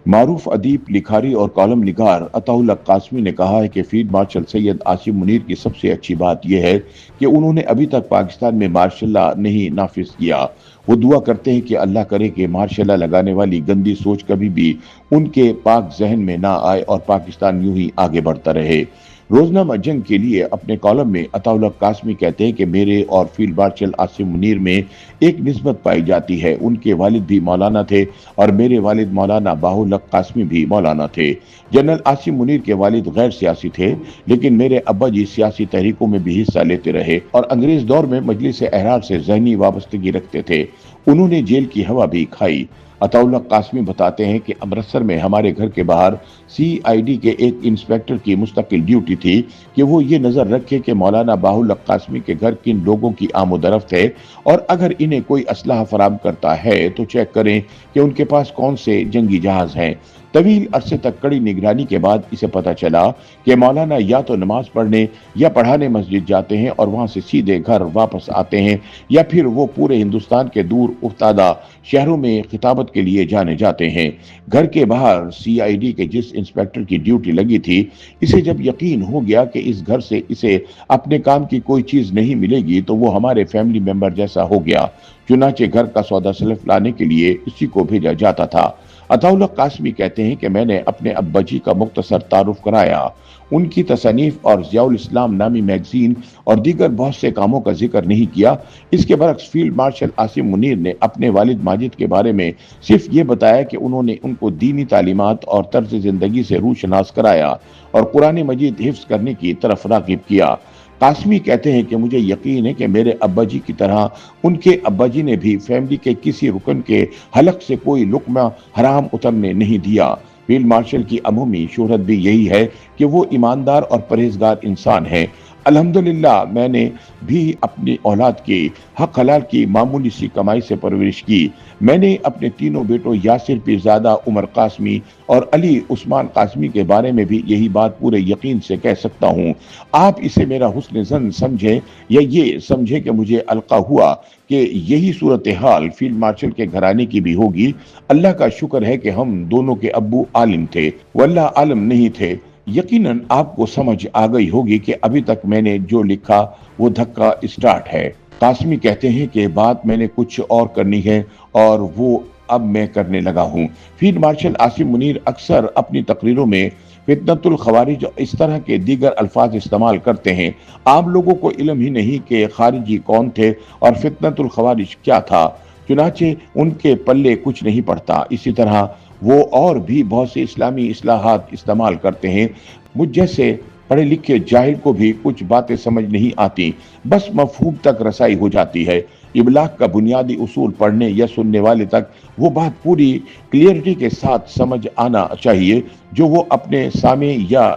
मारूफ अदीब, लिखारी और कॉलम निगार अताउल हक कासमी ने कहा है कि फील्ड मार्शल सैयद आसिम मुनीर की सबसे अच्छी बात यह है कि उन्होंने अभी तक पाकिस्तान में मार्शल लॉ नहीं नाफिज किया। वो दुआ करते हैं कि अल्लाह करे कि मार्शल लॉ लगाने वाली गंदी सोच कभी भी उनके पाक जहन में ना आए और पाकिस्तान यूं ही आगे बढ़ता रहे। रोजनामा जंग के लिए अपने कॉलम में अताउल हक कासमी कहते हैं कि मेरे और फील्ड मार्शल आसिम मुनीर में एक निस्बत पाई जाती है। उनके वालिद भी मौलाना थे और मेरे वालिद मौलाना बाहुल हक कासमी भी मौलाना थे। जनरल आसिम मुनीर के वालिद गैर सियासी थे, लेकिन मेरे अब्बा जी सियासी तहरीकों में भी हिस्सा लेते रहे और अंग्रेज दौर में मजलिस एहरार से ज़हनी वाबस्तगी रखते थे। उन्होंने जेल की हवा भी खाई। अताउल हक कासमी बताते हैं कि अमृतसर में हमारे घर के बाहर सीआईडी के एक इंस्पेक्टर की मुस्तकिल ड्यूटी थी कि वो ये नजर रखे कि मौलाना बाहुल हक कासमी के घर किन लोगों की आमोदरफ्त है और अगर इन्हें कोई असलहा फराम करता है तो चेक करें कि उनके पास कौन से जंगी जहाज हैं। तवील अरसे तक कड़ी निगरानी के बाद इसे पता चला कि मौलाना या तो नमाज पढ़ने या पढ़ाने मस्जिद जाते हैं और वहां से सीधे घर वापस आते हैं, या फिर वो पूरे हिंदुस्तान के दूर उफ्तादा शहरों में खिताबत के लिए जाने जाते हैं। घर के बाहर सीआईडी के जिस इंस्पेक्टर की ड्यूटी लगी थी, इसे जब यकीन हो गया कि इस घर से इसे अपने काम की कोई चीज नहीं मिलेगी तो वो हमारे फैमिली मेंबर जैसा हो गया। चुनाचे घर का सौदा सलफ लाने के लिए इसी को भेजा जाता था। अताउल हक कासमी कहते हैं कि मैंने अपने अब्बा जी का मुख्तसर तारुफ कराया। उनकी तसनीफ और ज़ियाउल इस्लाम नामी मैगजीन और दीगर बहुत से कामों का जिक्र नहीं किया। इसके बरक्स फील्ड मार्शल आसिम मुनीर ने अपने वालिद माजिद के बारे में सिर्फ ये बताया कि उन्होंने उनको दीनी तालीमात और तर्ज जिंदगी से रूशनास कराया और कुरान मजीद हिफ्ज करने की तरफ राग़िब किया। कासमी कहते हैं कि मुझे यकीन है कि मेरे अब्बा जी की तरह उनके अब्बा जी ने भी फैमिली के किसी रुकन के हलक से कोई लुक्मा हराम उतरने नहीं दिया। फील्ड मार्शल की अमूमी शोहरत भी यही है कि वो ईमानदार और परहेजगार इंसान है। अल्हम्दुलिल्लाह मैंने भी अपनी औलाद की हक हलाल की मामूली सी कमाई से परवरिश की। मैंने अपने तीनों बेटों यासिर पीरजादा, उमर कासमी और अली उस्मान कासमी के बारे में भी यही बात पूरे यकीन से कह सकता हूँ। आप इसे मेरा हुस्न ज़न समझें या ये समझें कि मुझे अलका हुआ कि यही सूरत हाल फील्ड मार्शल के घराने की भी होगी। अल्लाह का शुक्र है कि हम दोनों के अब्बू आलिम थे, वल्लाह आलम नहीं थे। यकीनन आपको समझ आ गई होगी कि अभी तक मैंने जो लिखा वो धक्का स्टार्ट है। कासमी कहते हैं कि बात मैंने कुछ और करनी है और वो अब मैं करने लगा हूँ। फील्ड मार्शल आसिम मुनीर अक्सर अपनी तकरीरों में फितनतुल खवारिज और इस तरह के दीगर अल्फाज इस्तेमाल करते हैं। आम लोगों को इल्म ही नहीं कि खारिजी कौन थे और फितनतुल खवारिज क्या था, चुनाचे उनके पल्ले कुछ नहीं पड़ता। इसी तरह वो और भी बहुत से इस्लामी इस्लाहात इस्तेमाल करते हैं। मुझ जैसे पढ़े लिखे जाहिल को भी कुछ बातें समझ नहीं आती, बस मफहूम तक रसाई हो जाती है। इबलाग का बुनियादी उसूल पढ़ने या सुनने वाले तक वो बात पूरी क्लियरिटी के साथ समझ आना चाहिए जो वो अपने सामे या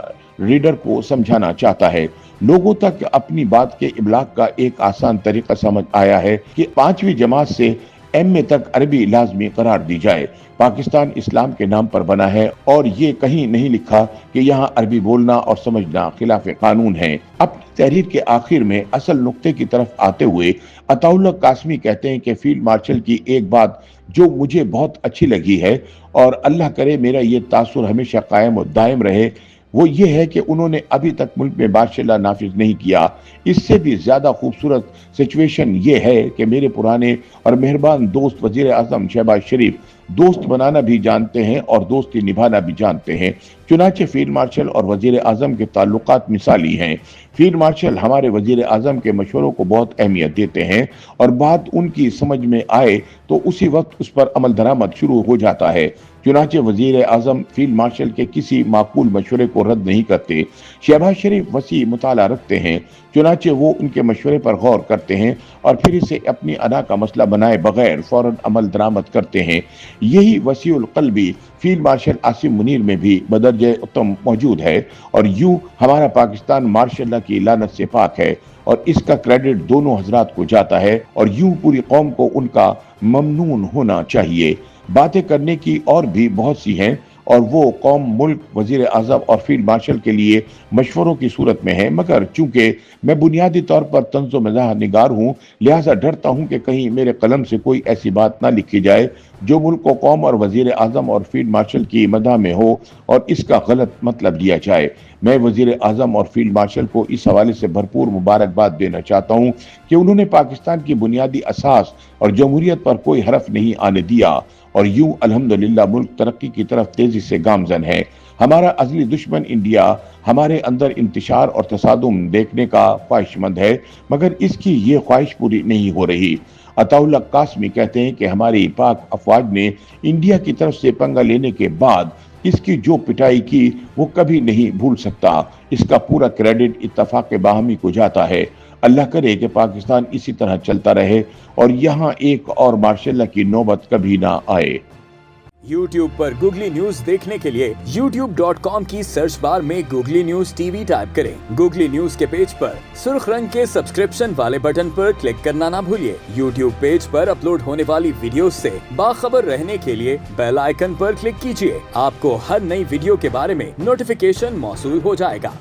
रीडर को समझाना चाहता है। लोगों तक अपनी बात के इबलाग का एक आसान तरीका समझ आया है कि 5वीं जमात से एमए तक अरबी लाजमी करार दी जाए। पाकिस्तान इस्लाम के नाम पर बना है और ये कहीं नहीं लिखा कि यहाँ अरबी बोलना और समझना खिलाफ कानून है। अपनी तहरीर के आखिर में असल नुक्ते की तरफ आते हुए अताउल हक कासमी कहते हैं कि फील्ड मार्शल की एक बात जो मुझे बहुत अच्छी लगी है और अल्लाह करे मेरा ये तासुर हमेशा कायम और दायम रहे, वो ये है कि उन्होंने अभी तक मुल्क में मार्शल लॉ नाफिज नहीं किया। इससे भी ज्यादा खूबसूरत सिचुएशन ये है कि मेरे पुराने और मेहरबान दोस्त वजीर आजम शहबाज शरीफ दोस्त बनाना भी जानते हैं और दोस्ती निभाना भी जानते हैं। चुनाचे फील्ड मार्शल और वजीर आजम के ताल्लुकात मिसाली हैं। फील्ड मार्शल हमारे वजीर आजम के मशवरों को बहुत अहमियत देते हैं और बात उनकी समझ में आए तो उसी वक्त उस पर अमल दरामद शुरू हो जाता है। चुनाचे वजीर आजम फील्ड मार्शल के किसी माकूल मशवरे को रद्द नहीं करते। शहबाज शरीफ वसी मुताला रखते हैं, चुनाचे वो उनके मशवरे पर गौर करते हैं और फिर इसे अपनी अदा का मसला बनाए बगैर फौरन अमल दरामद करते हैं। यही वसीउल क़ल्बी फील्ड मार्शल आसिम मुनीर में भी बदरजे उत्तम मौजूद है और यूं हमारा पाकिस्तान मार्शल लॉ की लानत से पाक है और इसका क्रेडिट दोनों हजरात को जाता है और यूं पूरी कौम को उनका ममनून होना चाहिए। बातें करने की और भी बहुत सी हैं اور وہ قوم ملک وزیر اعظم اور فیلڈ مارشل کے لیے مشوروں کی صورت میں ہے، مگر چونکہ میں بنیادی طور پر طنز و مزاح نگار ہوں، لہٰذا ڈرتا ہوں کہ کہیں میرے قلم سے کوئی ایسی بات نہ لکھی جائے جو ملک و قوم اور وزیر اعظم اور فیلڈ مارشل کی مدح میں ہو اور اس کا غلط مطلب لیا جائے۔ میں وزیر اعظم اور فیلڈ مارشل کو اس حوالے سے بھرپور مبارکباد دینا چاہتا ہوں کہ انہوں نے پاکستان کی بنیادی اساس اور جمہوریت پر کوئی حرف نہیں آنے دیا، اور یوں الحمدللہ ملک ترقی کی طرف تیزی سے گامزن ہے۔ ہمارا ازلی دشمن انڈیا ہمارے اندر انتشار اور تصادم دیکھنے کا خواہش مند ہے، مگر اس کی یہ خواہش پوری نہیں ہو رہی۔ عطا اللہ قاسمی کہتے ہیں کہ ہماری پاک افواج نے انڈیا کی طرف سے پنگا لینے کے بعد اس کی جو پٹائی کی وہ کبھی نہیں بھول سکتا۔ اس کا پورا کریڈٹ اتفاق باہمی کو جاتا ہے۔ اللہ کرے کہ پاکستان اسی طرح چلتا رہے اور یہاں ایک اور ماشاء اللہ کی نوبت کبھی نہ آئے۔ YouTube پر گوگلی نیوز دیکھنے کے لیے youtube.com کی سرچ بار میں googly news T V type کریں۔ گوگلی نیوز کے پیج پر سرخ رنگ کے سبسکرپشن والے بٹن پر کلک کرنا نہ بھولیے۔ YouTube پیج پر اپلوڈ ہونے والی ویڈیوز سے باخبر رہنے کے لیے بیل آئیکن پر کلک کیجیے۔ آپ کو ہر نئی ویڈیو کے بارے میں نوٹیفیکیشن موصول ہو جائے گا۔